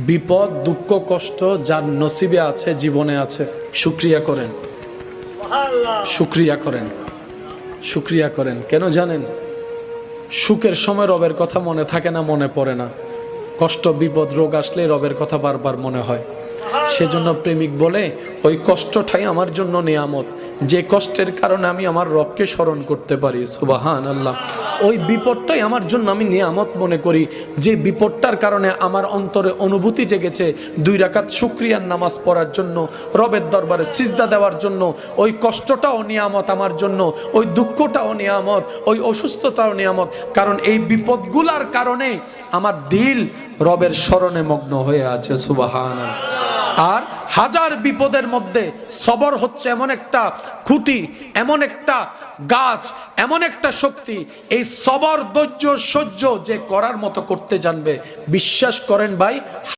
বিপদ দুঃখ কষ্ট যার নসিবে আছে, জীবনে আছে, শুকরিয়া করেন, শুকরিয়া করেন, শুকরিয়া করেন। কেন জানেন? সুখের সময় রবের কথা মনে থাকে না, মনে পড়ে না। কষ্ট বিপদ রোগ আসলে রবের কথা বারবার মনে হয়। সেজন্য প্রেমিক বলে ওই কষ্টটাই আমার জন্য নিয়ামত, যে কষ্টের কারণে আমি আমার রবকে স্মরণ করতে পারি। সুবহানাল্লাহ। ওই বিপদটাই আমার জন্য আমি নিয়ামত মনে করি, যে বিপদটার কারণে আমার অন্তরে অনুভূতি জেগেছে 2 রাকাত শুকরিয়ার নামাজ পড়ার জন্য, রবের দরবারে সিজদা দেওয়ার জন্য। ওই কষ্টটাও নিয়ামত আমার জন্য, ওই দুঃখটাও নিয়ামত, ওই অসুস্থতাও নিয়ামত। কারণ এই বিপদগুলার কারণে আমার দিল রবের স্মরণে মগ্ন হয়ে আছে। সুবহানাল্লাহ। আর হাজার বিপদের মধ্যে সবর হচ্ছে এমন একটা খুঁটি, এমন একটা গাছ, এমন একটা শক্তি। এই সবর ধৈর্য সহ্য যে করার মতো করতে জানবে, বিশ্বাস করেন ভাই,